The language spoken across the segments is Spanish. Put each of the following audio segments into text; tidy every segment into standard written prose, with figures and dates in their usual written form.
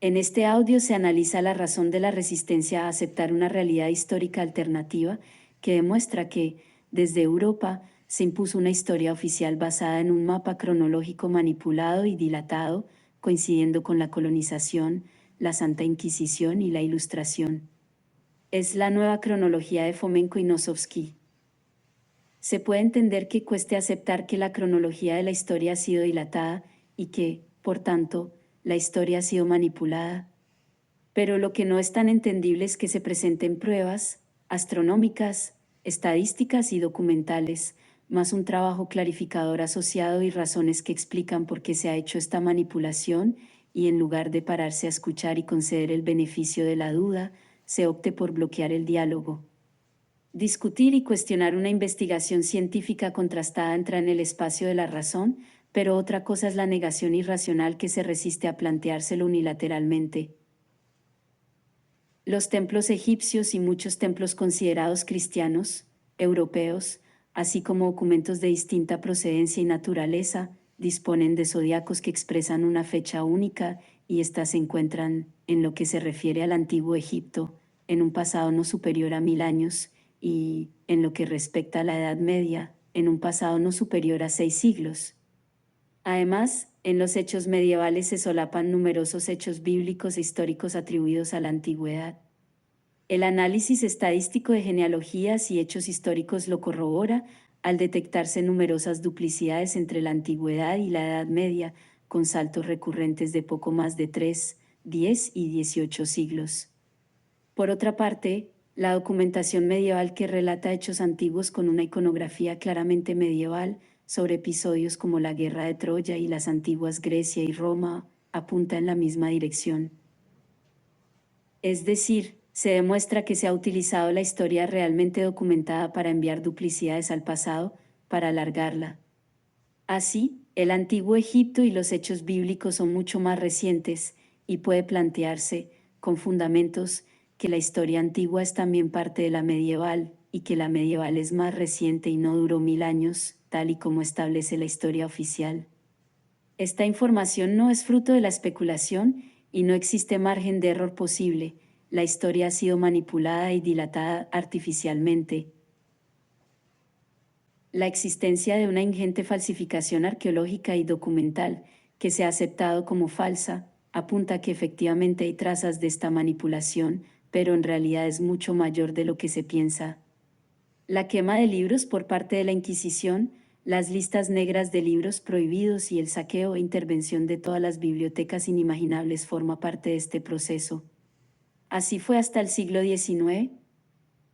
En este audio se analiza la razón de la resistencia a aceptar una realidad histórica alternativa que demuestra que, desde Europa, se impuso una historia oficial basada en un mapa cronológico manipulado y dilatado, coincidiendo con la colonización, la Santa Inquisición y la Ilustración. Es la nueva cronología de Fomenko y Nosovsky. Se puede entender que cueste aceptar que la cronología de la historia ha sido dilatada y que, por tanto, la historia ha sido manipulada. Pero lo que no es tan entendible es que se presenten pruebas astronómicas, estadísticas y documentales, más un trabajo clarificador asociado y razones que explican por qué se ha hecho esta manipulación, y en lugar de pararse a escuchar y conceder el beneficio de la duda, se opte por bloquear el diálogo. Discutir y cuestionar una investigación científica contrastada entra en el espacio de la razón, pero otra cosa es la negación irracional que se resiste a planteárselo unilateralmente. Los templos egipcios y muchos templos considerados cristianos, europeos, así como documentos de distinta procedencia y naturaleza, disponen de zodiacos que expresan una fecha única, y éstas se encuentran, en lo que se refiere al antiguo Egipto, en un pasado no superior a 1000 años, y, en lo que respecta a la Edad Media, en un pasado no superior a 6 siglos. Además, en los hechos medievales se solapan numerosos hechos bíblicos e históricos atribuidos a la antigüedad. El análisis estadístico de genealogías y hechos históricos lo corrobora, al detectarse numerosas duplicidades entre la antigüedad y la Edad Media, con saltos recurrentes de poco más de 3, 10 y 18 siglos. Por otra parte, la documentación medieval que relata hechos antiguos con una iconografía claramente medieval, sobre episodios como la Guerra de Troya y las antiguas Grecia y Roma, apunta en la misma dirección. Es decir, se demuestra que se ha utilizado la historia realmente documentada para enviar duplicidades al pasado, para alargarla. Así, el antiguo Egipto y los hechos bíblicos son mucho más recientes, y puede plantearse, con fundamentos, que la historia antigua es también parte de la medieval, y que la medieval es más reciente y no duró 1000 años, tal y como establece la historia oficial. Esta información no es fruto de la especulación, y no existe margen de error posible. La historia ha sido manipulada y dilatada artificialmente. La existencia de una ingente falsificación arqueológica y documental, que se ha aceptado como falsa, apunta a que efectivamente hay trazas de esta manipulación, pero en realidad es mucho mayor de lo que se piensa. La quema de libros por parte de la Inquisición, las listas negras de libros prohibidos y el saqueo e intervención de todas las bibliotecas inimaginables forma parte de este proceso. Así fue hasta el siglo XIX.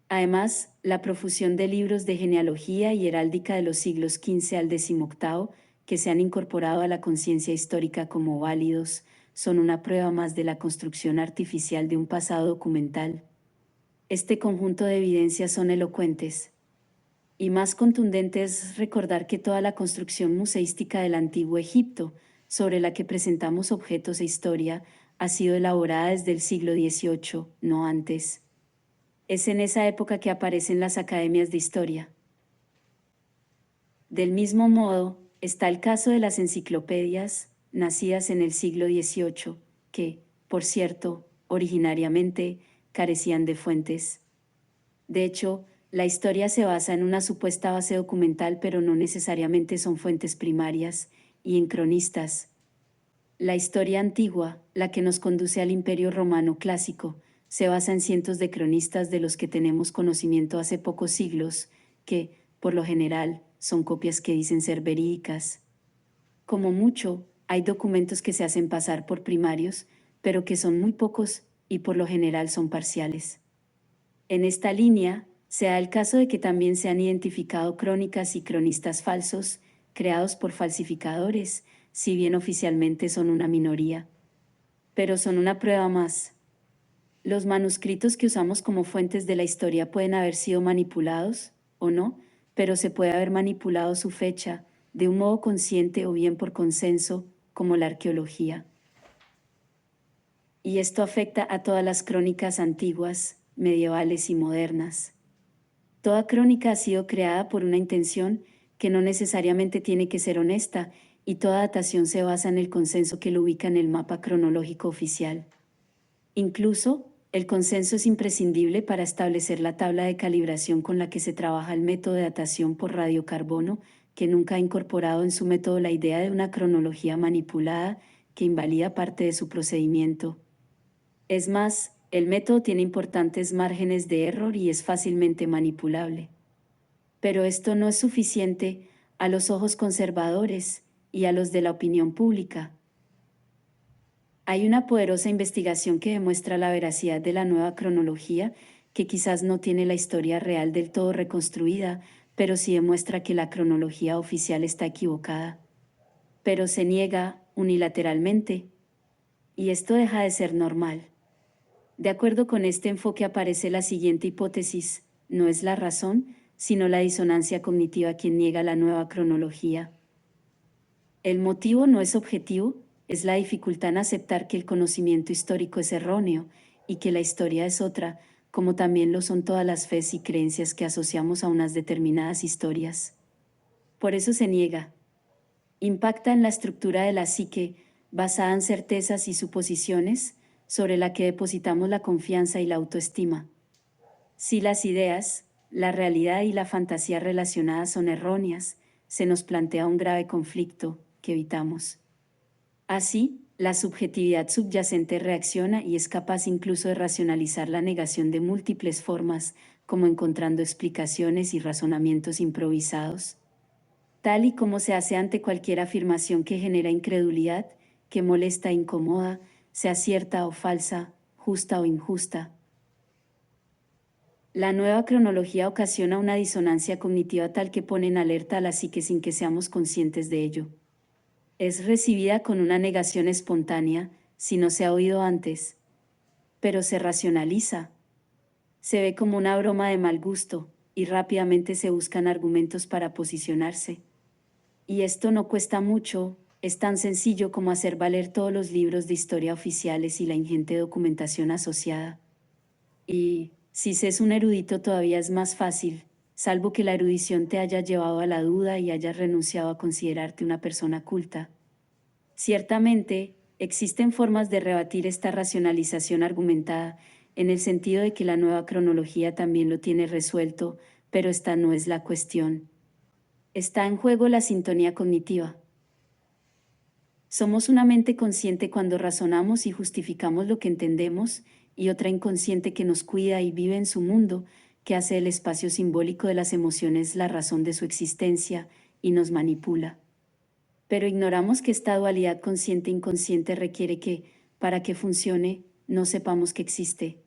Además, la profusión de libros de genealogía y heráldica de los siglos XV al XVIII, que se han incorporado a la conciencia histórica como válidos, son una prueba más de la construcción artificial de un pasado documental. Este conjunto de evidencias son elocuentes. Y más contundente es recordar que toda la construcción museística del antiguo Egipto, sobre la que presentamos objetos e historia, ha sido elaborada desde el siglo XVIII, no antes. Es en esa época que aparecen las academias de historia. Del mismo modo, está el caso de las enciclopedias, nacidas en el siglo XVIII, que, por cierto, originariamente, carecían de fuentes. De hecho, la historia se basa en una supuesta base documental, pero no necesariamente son fuentes primarias, y en cronistas. La historia antigua, la que nos conduce al Imperio Romano clásico, se basa en cientos de cronistas de los que tenemos conocimiento hace pocos siglos, que, por lo general, son copias que dicen ser verídicas. Como mucho, hay documentos que se hacen pasar por primarios, pero que son muy pocos y por lo general son parciales. En esta línea, se da el caso de que también se han identificado crónicas y cronistas falsos, creados por falsificadores, si bien oficialmente son una minoría. Pero son una prueba más. Los manuscritos que usamos como fuentes de la historia pueden haber sido manipulados, o no, pero se puede haber manipulado su fecha, de un modo consciente o bien por consenso, como la arqueología. Y esto afecta a todas las crónicas antiguas, medievales y modernas. Toda crónica ha sido creada por una intención que no necesariamente tiene que ser honesta, y toda datación se basa en el consenso que lo ubica en el mapa cronológico oficial. Incluso, el consenso es imprescindible para establecer la tabla de calibración con la que se trabaja el método de datación por radiocarbono, que nunca ha incorporado en su método la idea de una cronología manipulada que invalida parte de su procedimiento. Es más, el método tiene importantes márgenes de error y es fácilmente manipulable. Pero esto no es suficiente a los ojos conservadores y a los de la opinión pública. Hay una poderosa investigación que demuestra la veracidad de la nueva cronología, que quizás no tiene la historia real del todo reconstruida, pero sí demuestra que la cronología oficial está equivocada. Pero se niega unilateralmente, y esto deja de ser normal. De acuerdo con este enfoque aparece la siguiente hipótesis: no es la razón, sino la disonancia cognitiva quien niega la nueva cronología. El motivo no es objetivo, es la dificultad en aceptar que el conocimiento histórico es erróneo y que la historia es otra, como también lo son todas las fes y creencias que asociamos a unas determinadas historias. Por eso se niega. Impacta en la estructura de la psique, basada en certezas y suposiciones, sobre la que depositamos la confianza y la autoestima. Si las ideas, la realidad y la fantasía relacionadas son erróneas, se nos plantea un grave conflicto que evitamos. Así, la subjetividad subyacente reacciona y es capaz incluso de racionalizar la negación de múltiples formas, como encontrando explicaciones y razonamientos improvisados. Tal y como se hace ante cualquier afirmación que genera incredulidad, que molesta e incomoda, sea cierta o falsa, justa o injusta. La nueva cronología ocasiona una disonancia cognitiva tal que pone en alerta a la psique sin que seamos conscientes de ello. Es recibida con una negación espontánea, si no se ha oído antes, pero se racionaliza. Se ve como una broma de mal gusto, y rápidamente se buscan argumentos para posicionarse. Y esto no cuesta mucho, es tan sencillo como hacer valer todos los libros de historia oficiales y la ingente documentación asociada. Y, si se es un erudito todavía es más fácil, salvo que la erudición te haya llevado a la duda y hayas renunciado a considerarte una persona culta. Ciertamente, existen formas de rebatir esta racionalización argumentada, en el sentido de que la nueva cronología también lo tiene resuelto, pero esta no es la cuestión. Está en juego la sintonía cognitiva. Somos una mente consciente cuando razonamos y justificamos lo que entendemos, y otra inconsciente que nos cuida y vive en su mundo, que hace el espacio simbólico de las emociones la razón de su existencia y nos manipula. Pero ignoramos que esta dualidad consciente-inconsciente requiere que, para que funcione, no sepamos que existe.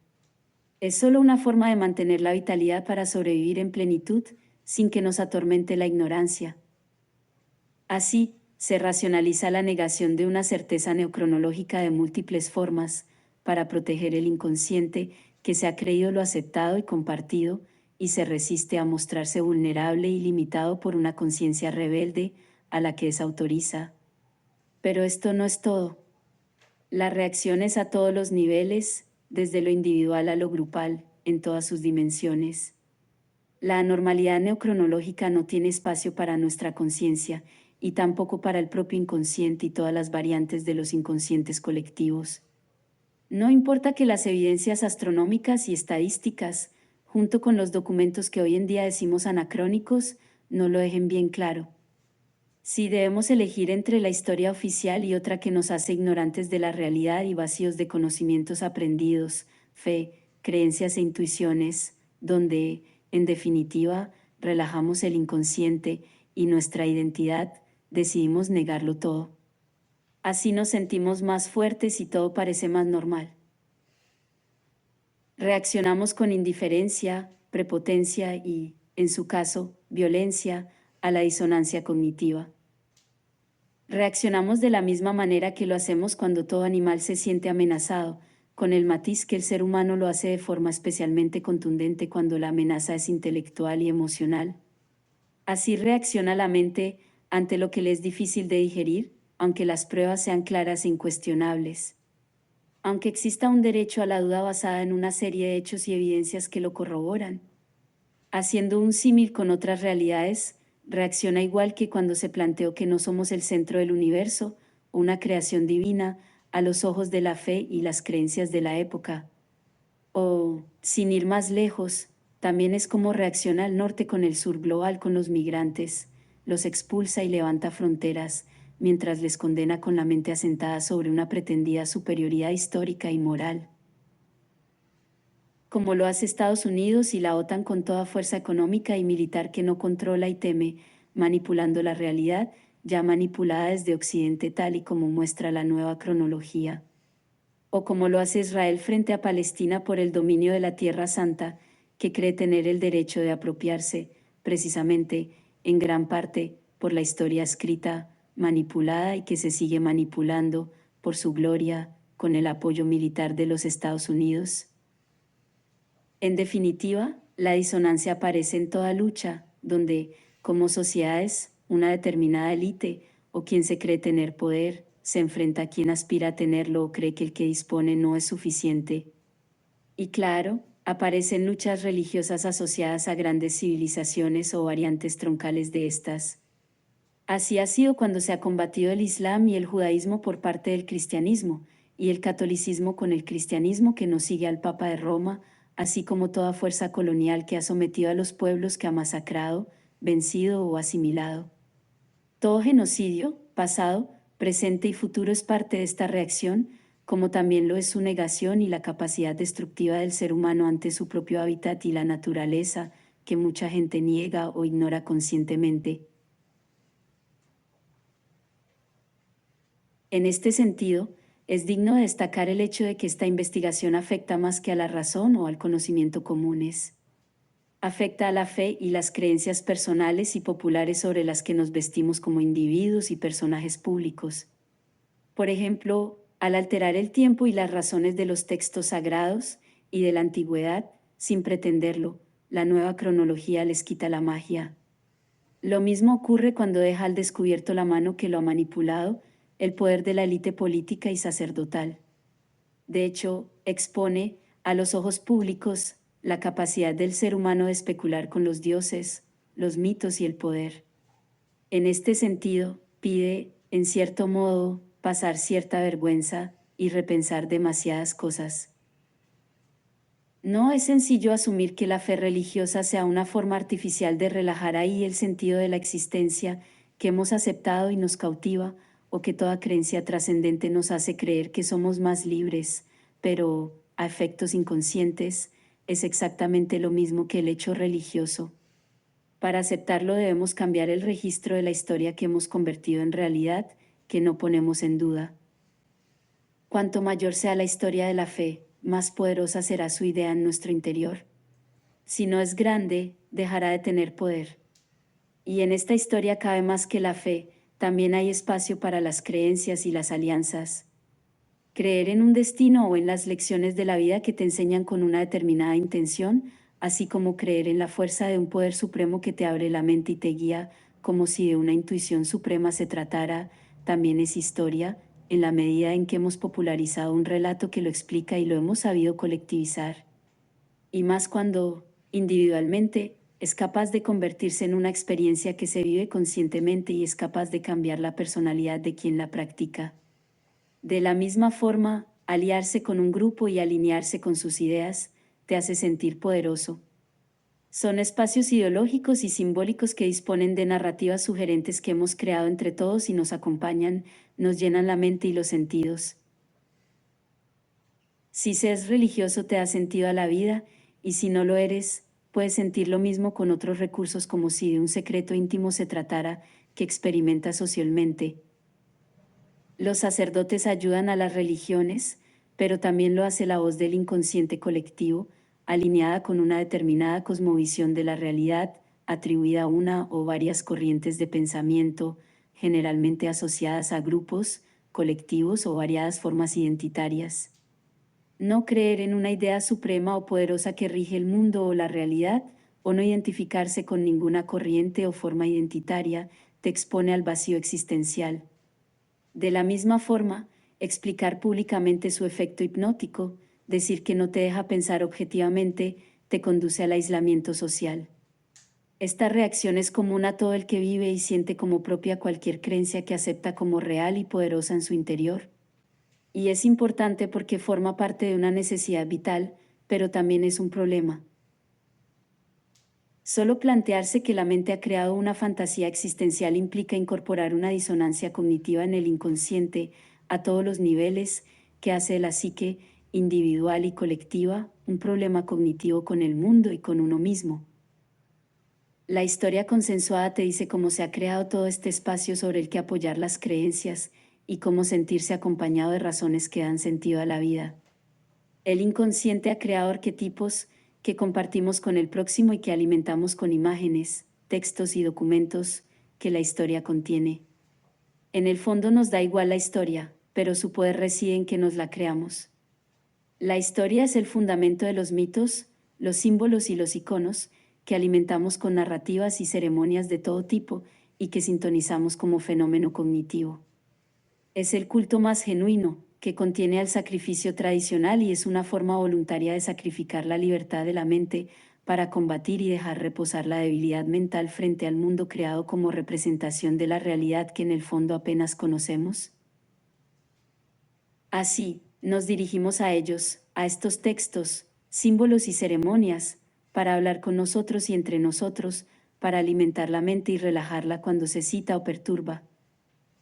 Es solo una forma de mantener la vitalidad para sobrevivir en plenitud, sin que nos atormente la ignorancia. Así, se racionaliza la negación de una certeza neocronológica de múltiples formas, para proteger el inconsciente que se ha creído lo aceptado y compartido, y se resiste a mostrarse vulnerable y limitado por una conciencia rebelde a la que desautoriza. Pero esto no es todo. La reacción es a todos los niveles, desde lo individual a lo grupal, en todas sus dimensiones. La anormalidad neocronológica no tiene espacio para nuestra conciencia, y tampoco para el propio inconsciente y todas las variantes de los inconscientes colectivos. No importa que las evidencias astronómicas y estadísticas, junto con los documentos que hoy en día decimos anacrónicos, no lo dejen bien claro. Si debemos elegir entre la historia oficial y otra que nos hace ignorantes de la realidad y vacíos de conocimientos aprendidos, fe, creencias e intuiciones, donde, en definitiva, relajamos el inconsciente y nuestra identidad, decidimos negarlo todo. Así nos sentimos más fuertes y todo parece más normal. Reaccionamos con indiferencia, prepotencia y, en su caso, violencia a la disonancia cognitiva. Reaccionamos de la misma manera que lo hacemos cuando todo animal se siente amenazado, con el matiz que el ser humano lo hace de forma especialmente contundente cuando la amenaza es intelectual y emocional. Así reacciona la mente ante lo que le es difícil de digerir, aunque las pruebas sean claras e incuestionables. Aunque exista un derecho a la duda basada en una serie de hechos y evidencias que lo corroboran. Haciendo un símil con otras realidades, reacciona igual que cuando se planteó que no somos el centro del universo, una creación divina, a los ojos de la fe y las creencias de la época. O, sin ir más lejos, también es como reacciona el norte con el sur global con los migrantes, los expulsa y levanta fronteras, mientras les condena con la mente asentada sobre una pretendida superioridad histórica y moral. Como lo hace Estados Unidos y la OTAN con toda fuerza económica y militar que no controla y teme, manipulando la realidad, ya manipulada desde Occidente tal y como muestra la nueva cronología. O como lo hace Israel frente a Palestina por el dominio de la Tierra Santa, que cree tener el derecho de apropiarse, precisamente, en gran parte, por la historia escrita, manipulada y que se sigue manipulando, por su gloria, con el apoyo militar de los Estados Unidos. En definitiva, la disonancia aparece en toda lucha, donde, como sociedades, una determinada élite, o quien se cree tener poder, se enfrenta a quien aspira a tenerlo o cree que el que dispone no es suficiente. Y claro, aparecen luchas religiosas asociadas a grandes civilizaciones o variantes troncales de estas. Así ha sido cuando se ha combatido el Islam y el judaísmo por parte del cristianismo, y el catolicismo con el cristianismo que no sigue al Papa de Roma, así como toda fuerza colonial que ha sometido a los pueblos que ha masacrado, vencido o asimilado. Todo genocidio, pasado, presente y futuro, es parte de esta reacción, como también lo es su negación y la capacidad destructiva del ser humano ante su propio hábitat y la naturaleza, que mucha gente niega o ignora conscientemente. En este sentido, es digno de destacar el hecho de que esta investigación afecta más que a la razón o al conocimiento comunes. Afecta a la fe y las creencias personales y populares sobre las que nos vestimos como individuos y personajes públicos. Por ejemplo, al alterar el tiempo y las razones de los textos sagrados y de la antigüedad, sin pretenderlo, la nueva cronología les quita la magia. Lo mismo ocurre cuando deja al descubierto la mano que lo ha manipulado, el poder de la élite política y sacerdotal. De hecho, expone, a los ojos públicos, la capacidad del ser humano de especular con los dioses, los mitos y el poder. En este sentido, pide, en cierto modo, pasar cierta vergüenza y repensar demasiadas cosas. No es sencillo asumir que la fe religiosa sea una forma artificial de relajar ahí el sentido de la existencia que hemos aceptado y nos cautiva, o que toda creencia trascendente nos hace creer que somos más libres, pero, a efectos inconscientes, es exactamente lo mismo que el hecho religioso. Para aceptarlo debemos cambiar el registro de la historia que hemos convertido en realidad, que no ponemos en duda. Cuanto mayor sea la historia de la fe, más poderosa será su idea en nuestro interior. Si no es grande, dejará de tener poder. Y en esta historia cabe más que la fe, también hay espacio para las creencias y las alianzas. Creer en un destino o en las lecciones de la vida que te enseñan con una determinada intención, así como creer en la fuerza de un poder supremo que te abre la mente y te guía, como si de una intuición suprema se tratara, también es historia, en la medida en que hemos popularizado un relato que lo explica y lo hemos sabido colectivizar. Y más cuando, individualmente, es capaz de convertirse en una experiencia que se vive conscientemente y es capaz de cambiar la personalidad de quien la practica. De la misma forma, aliarse con un grupo y alinearse con sus ideas te hace sentir poderoso. Son espacios ideológicos y simbólicos que disponen de narrativas sugerentes que hemos creado entre todos y nos acompañan, nos llenan la mente y los sentidos. Si seas religioso te da sentido a la vida, y si no lo eres, puedes sentir lo mismo con otros recursos, como si de un secreto íntimo se tratara que experimentas socialmente. Los sacerdotes ayudan a las religiones, pero también lo hace la voz del inconsciente colectivo, alineada con una determinada cosmovisión de la realidad, atribuida a una o varias corrientes de pensamiento, generalmente asociadas a grupos, colectivos o variadas formas identitarias. No creer en una idea suprema o poderosa que rige el mundo o la realidad, o no identificarse con ninguna corriente o forma identitaria, te expone al vacío existencial. De la misma forma, explicar públicamente su efecto hipnótico, decir que no te deja pensar objetivamente, te conduce al aislamiento social. Esta reacción es común a todo el que vive y siente como propia cualquier creencia que acepta como real y poderosa en su interior. Y es importante porque forma parte de una necesidad vital, pero también es un problema. Solo plantearse que la mente ha creado una fantasía existencial implica incorporar una disonancia cognitiva en el inconsciente a todos los niveles que hace de la psique individual y colectiva un problema cognitivo con el mundo y con uno mismo. La historia consensuada te dice cómo se ha creado todo este espacio sobre el que apoyar las creencias y cómo sentirse acompañado de razones que dan sentido a la vida. El inconsciente ha creado arquetipos que compartimos con el próximo y que alimentamos con imágenes, textos y documentos que la historia contiene. En el fondo nos da igual la historia, pero su poder reside en que nos la creamos. La historia es el fundamento de los mitos, los símbolos y los iconos que alimentamos con narrativas y ceremonias de todo tipo y que sintonizamos como fenómeno cognitivo. Es el culto más genuino, que contiene al sacrificio tradicional y es una forma voluntaria de sacrificar la libertad de la mente para combatir y dejar reposar la debilidad mental frente al mundo creado como representación de la realidad que en el fondo apenas conocemos. Así, nos dirigimos a ellos, a estos textos, símbolos y ceremonias, para hablar con nosotros y entre nosotros, para alimentar la mente y relajarla cuando se cita o perturba.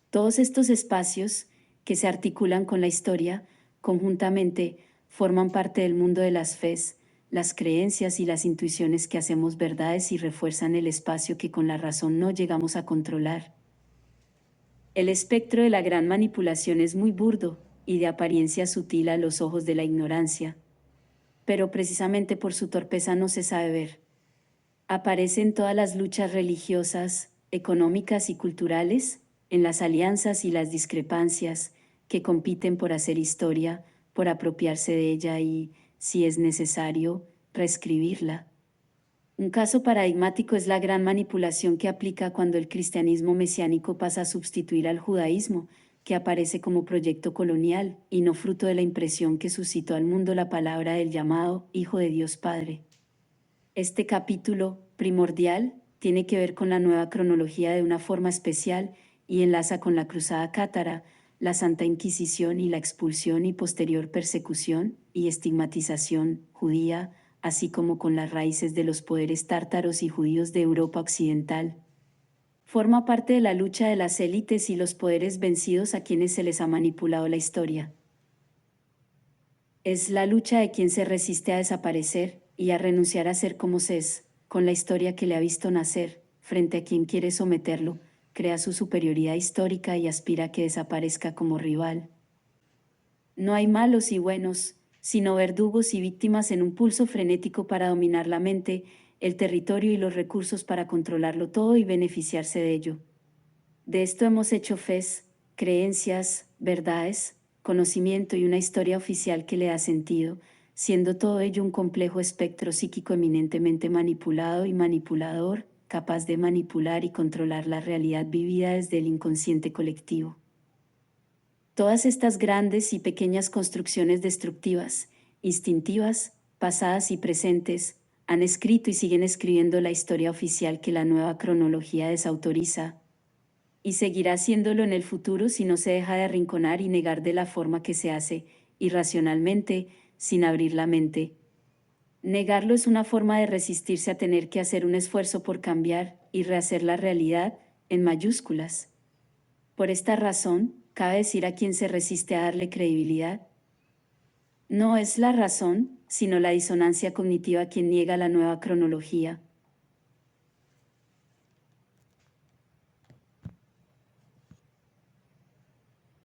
Todos estos espacios, que se articulan con la historia, conjuntamente, forman parte del mundo de las fes, las creencias y las intuiciones que hacemos verdades y refuerzan el espacio que con la razón no llegamos a controlar. El espectro de la gran manipulación es muy burdo y de apariencia sutil a los ojos de la ignorancia, pero precisamente por su torpeza no se sabe ver. Aparece en todas las luchas religiosas, económicas y culturales, en las alianzas y las discrepancias que compiten por hacer historia, por apropiarse de ella y, si es necesario, reescribirla. Un caso paradigmático es la gran manipulación que aplica cuando el cristianismo mesiánico pasa a sustituir al judaísmo, que aparece como proyecto colonial y no fruto de la impresión que suscitó al mundo la palabra del llamado Hijo de Dios Padre. Este capítulo, primordial, tiene que ver con la nueva cronología de una forma especial y enlaza con la Cruzada Cátara, la Santa Inquisición y la expulsión y posterior persecución y estigmatización judía, así como con las raíces de los poderes tártaros y judíos de Europa Occidental. Forma parte de la lucha de las élites y los poderes vencidos a quienes se les ha manipulado la historia. Es la lucha de quien se resiste a desaparecer y a renunciar a ser como se es, con la historia que le ha visto nacer, frente a quien quiere someterlo, crea su superioridad histórica y aspira a que desaparezca como rival. No hay malos y buenos, sino verdugos y víctimas en un pulso frenético para dominar la mente, el territorio y los recursos para controlarlo todo y beneficiarse de ello. De esto hemos hecho fes, creencias, verdades, conocimiento y una historia oficial que le da sentido, siendo todo ello un complejo espectro psíquico eminentemente manipulado y manipulador, capaz de manipular y controlar la realidad vivida desde el inconsciente colectivo. Todas estas grandes y pequeñas construcciones destructivas, instintivas, pasadas y presentes, han escrito y siguen escribiendo la historia oficial que la nueva cronología desautoriza, y seguirá haciéndolo en el futuro si no se deja de arrinconar y negar de la forma que se hace, irracionalmente, sin abrir la mente. Negarlo es una forma de resistirse a tener que hacer un esfuerzo por cambiar y rehacer la realidad, en mayúsculas. Por esta razón, cabe decir a quien se resiste a darle credibilidad: no es la razón, sino la disonancia cognitiva quien niega la nueva cronología,